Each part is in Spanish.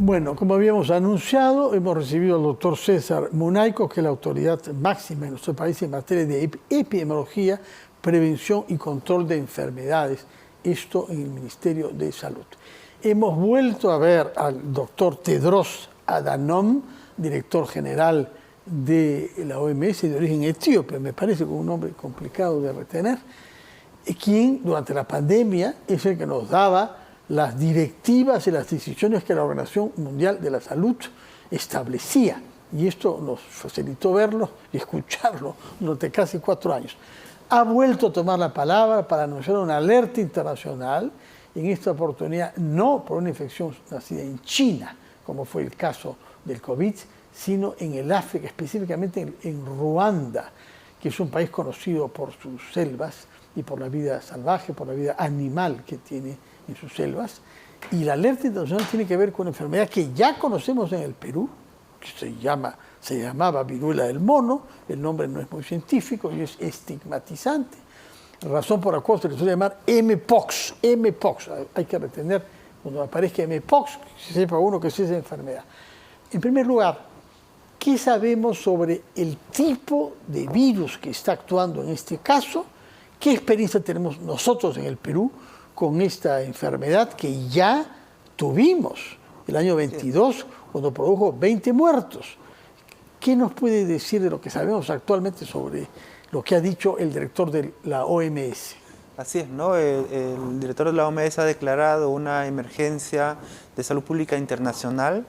Bueno, como habíamos anunciado, hemos recibido al doctor César Munayco, que es la autoridad máxima en nuestro país en materia de epidemiología, prevención y control de enfermedades, esto en el Ministerio de Salud. Hemos vuelto a ver al doctor Tedros Adhanom, director general de la OMS de origen etíope, me parece con un nombre complicado de retener, quien durante la pandemia es el que nos daba las directivas y las decisiones que la Organización Mundial de la Salud establecía. Y esto nos facilitó verlo y escucharlo durante casi 4 años. Ha vuelto a tomar la palabra para anunciar una alerta internacional, en esta oportunidad no por una infección nacida en China, como fue el caso del COVID, sino en el África, específicamente en Ruanda, que es un país conocido por sus selvas y por la vida salvaje, por la vida animal que tiene en sus selvas. Y la alerta internacional tiene que ver con una enfermedad que ya conocemos en el Perú, que se llamaba viruela del mono, el nombre no es muy científico y es estigmatizante, razón por la cual se le suele llamar Mpox. Mpox, hay que retener cuando aparezca Mpox, que sepa uno que es esa enfermedad. En primer lugar, ¿qué sabemos sobre el tipo de virus que está actuando en este caso? ¿Qué experiencia tenemos nosotros en el Perú con esta enfermedad que ya tuvimos el año 22, cuando produjo 20 muertos? ¿Qué nos puede decir de lo que sabemos actualmente sobre lo que ha dicho el director de la OMS? Así es, ¿no? El director de la OMS ha declarado una emergencia de salud pública internacional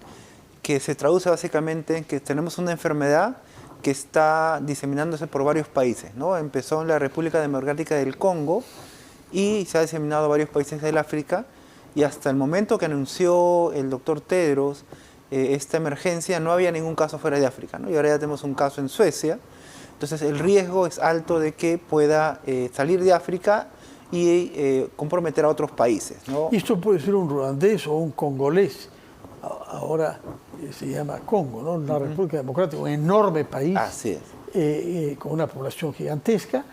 que se traduce básicamente en que tenemos una enfermedad que está diseminándose por varios países, ¿no? Empezó en la República Democrática del Congo y se ha diseminado a varios países del África, y hasta el momento que anunció el doctor Tedros esta emergencia no había ningún caso fuera de África, ¿no? Y ahora ya tenemos un caso en Suecia. Entonces el riesgo es alto de que pueda salir de África y comprometer a otros países, ¿no? Y esto puede ser un ruandés o un congolés. Ahora se llama Congo, ¿no? La República Democrática, un enorme país. Así es. Con una población gigantesca,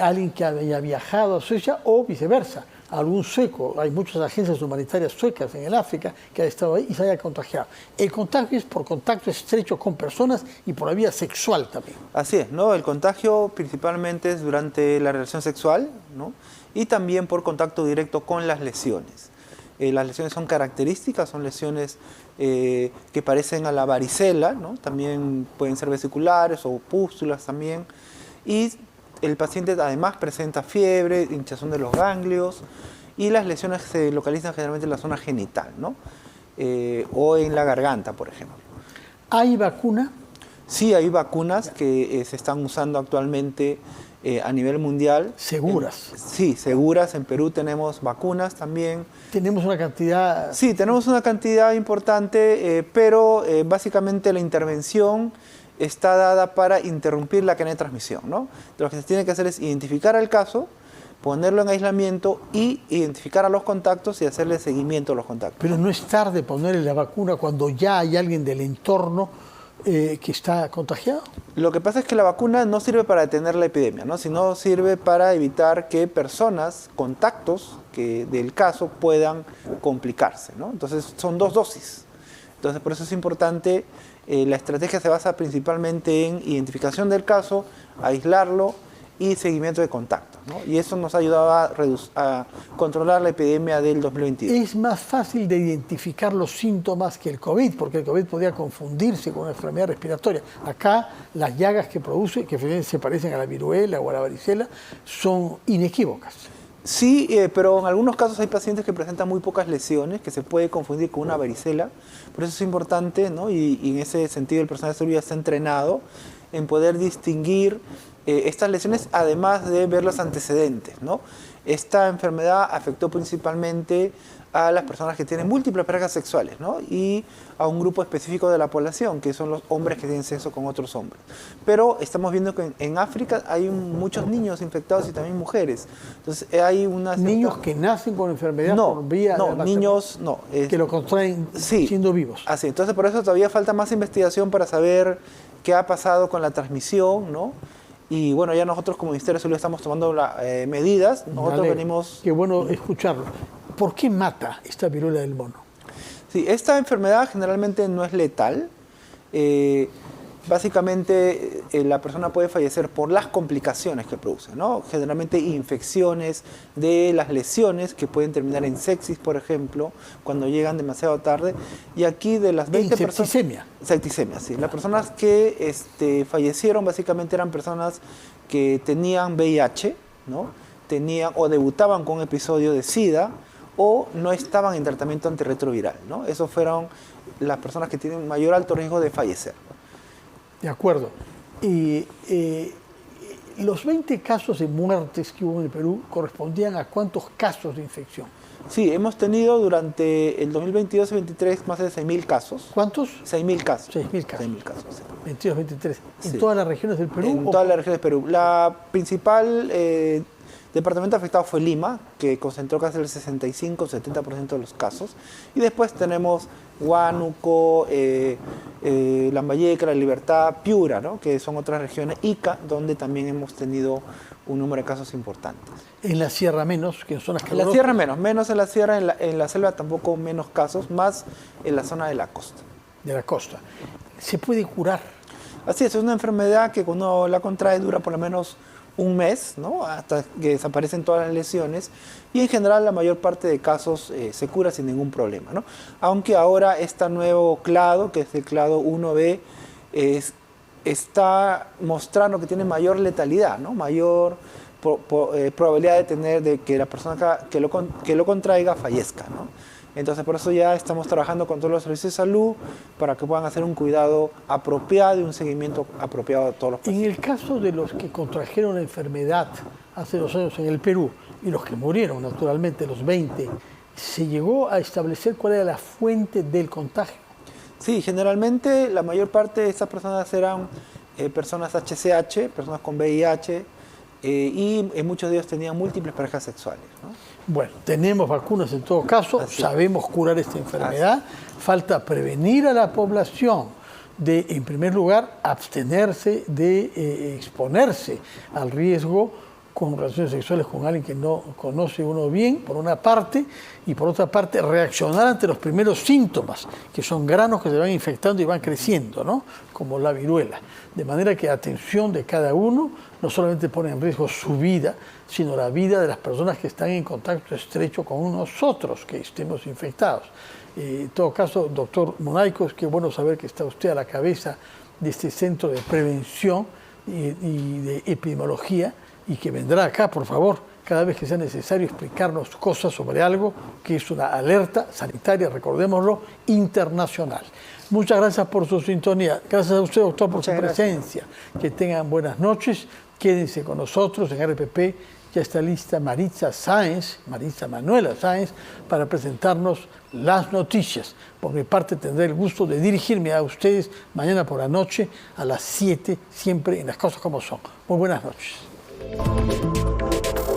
alguien que haya viajado a Suecia o viceversa, algún sueco. Hay muchas agencias humanitarias suecas en el África que han estado ahí y se haya contagiado. El contagio es por contacto estrecho con personas y por la vía sexual también. Así es, ¿no? El contagio principalmente es durante la relación sexual, ¿no? Y también por contacto directo con las lesiones. Las lesiones son características, son lesiones que parecen a la varicela, ¿no? También pueden ser vesiculares o pústulas también. Y el paciente además presenta fiebre, hinchazón de los ganglios, y las lesiones se localizan generalmente en la zona genital, ¿no? O en la garganta, por ejemplo. ¿Hay vacuna? Sí, hay vacunas que se están usando actualmente a nivel mundial. ¿Seguras? Sí, seguras. En Perú tenemos vacunas también. ¿Tenemos una cantidad? Sí, tenemos una cantidad importante, pero básicamente la intervención está dada para interrumpir la cadena de transmisión, ¿no? Lo que se tiene que hacer es identificar el caso, ponerlo en aislamiento y identificar a los contactos y hacerle seguimiento a los contactos. Pero no es tarde ponerle la vacuna cuando ya hay alguien del entorno que está contagiado. Lo que pasa es que la vacuna no sirve para detener la epidemia, ¿no? Sino sirve para evitar que personas, contactos del caso puedan complicarse, ¿no? Entonces son 2 dosis. Entonces por eso es importante, la estrategia se basa principalmente en identificación del caso, aislarlo y seguimiento de contactos, ¿no? Y eso nos ha ayudado a controlar la epidemia del 2022. Es más fácil de identificar los síntomas que el COVID, porque el COVID podía confundirse con una enfermedad respiratoria. Acá las llagas que produce, que se parecen a la viruela o a la varicela, son inequívocas. Sí, pero en algunos casos hay pacientes que presentan muy pocas lesiones, que se puede confundir con una varicela. Por eso es importante, ¿no? Y en ese sentido el personal de salud ya está entrenado en poder distinguir estas lesiones, además de ver los antecedentes, ¿no? Esta enfermedad afectó principalmente a las personas que tienen múltiples parejas sexuales, ¿no? Y a un grupo específico de la población, que son los hombres que tienen sexo con otros hombres. Pero estamos viendo que en África hay muchos niños infectados y también mujeres. Entonces hay unas... ¿Niños que nacen con enfermedad por vía no, niños no. Que lo contraen siendo vivos. Así, entonces por eso todavía falta más investigación para saber qué ha pasado con la transmisión, ¿no? Y bueno, ya nosotros como Ministerio de Salud estamos tomando medidas. Nosotros venimos... Qué bueno escucharlo. ¿Por qué mata esta viruela del mono? Sí, esta enfermedad generalmente no es letal. Básicamente la persona puede fallecer por las complicaciones que produce, ¿no? Generalmente infecciones de las lesiones que pueden terminar en sepsis, por ejemplo, cuando llegan demasiado tarde. Y aquí de las 20 personas... Septicemia, sí. Las personas que fallecieron básicamente eran personas que tenían VIH, ¿no? Tenían o debutaban con un episodio de SIDA o no estaban en tratamiento antirretroviral, ¿no? Esos fueron las personas que tienen mayor alto riesgo de fallecer. De acuerdo. Y los 20 casos de muertes que hubo en el Perú correspondían a ¿cuántos casos de infección? Sí, hemos tenido durante el 2022 y 2023 más de 6.000 casos. ¿Cuántos? 6.000 casos. 6.000 casos. 6.000 casos, sí. 22, 23. ¿En Sí. todas las regiones del Perú? En todas las regiones del Perú. La principal departamento afectado fue Lima, que concentró casi el 65-70% de los casos. Y después tenemos Huánuco, Lambayeque, La Libertad, Piura, ¿no? Que son otras regiones, Ica, donde también hemos tenido un número de casos importantes. En la sierra menos, que en zonas En calurosas. la sierra menos en la sierra, en la selva tampoco menos casos, más en la zona de la costa. De la costa. ¿Se puede curar? Así es una enfermedad que cuando la contrae dura por lo menos un mes, ¿no? Hasta que desaparecen todas las lesiones, y en general la mayor parte de casos se cura sin ningún problema, ¿no? Aunque ahora este nuevo clado, que es el clado 1B, está mostrando que tiene mayor letalidad, ¿no? Mayor probabilidad de que la persona que lo contraiga fallezca, ¿no? Entonces por eso ya estamos trabajando con todos los servicios de salud para que puedan hacer un cuidado apropiado y un seguimiento apropiado a todos los pacientes. En el caso de los que contrajeron la enfermedad hace 2 años en el Perú y los que murieron, naturalmente, los 20, ¿se llegó a establecer cuál era la fuente del contagio? Sí, generalmente la mayor parte de estas personas eran personas HCH, personas con VIH, y muchos de ellos tenían múltiples parejas sexuales, ¿no? Bueno, tenemos vacunas en todo caso, sabemos curar esta enfermedad, falta prevenir a la población de, en primer lugar, abstenerse de exponerse al riesgo con relaciones sexuales con alguien que no conoce uno bien, por una parte, y por otra parte reaccionar ante los primeros síntomas, que son granos que se van infectando y van creciendo, ¿no? Como la viruela. De manera que atención de cada uno no solamente pone en riesgo su vida, sino la vida de las personas que están en contacto estrecho con nosotros, que estemos infectados. En todo caso, doctor Munaykos, qué bueno saber que está usted a la cabeza de este centro de prevención y de epidemiología, y que vendrá acá, por favor, cada vez que sea necesario explicarnos cosas sobre algo que es una alerta sanitaria, recordémoslo, internacional. Muchas gracias por su sintonía. Gracias a usted, doctor, por su presencia. Que tengan buenas noches. Quédense con nosotros en RPP. Ya está lista Maritza Manuela Sáenz, para presentarnos las noticias. Por mi parte, tendré el gusto de dirigirme a ustedes mañana por la noche a las 7, siempre en Las Cosas Como Son. Muy buenas noches.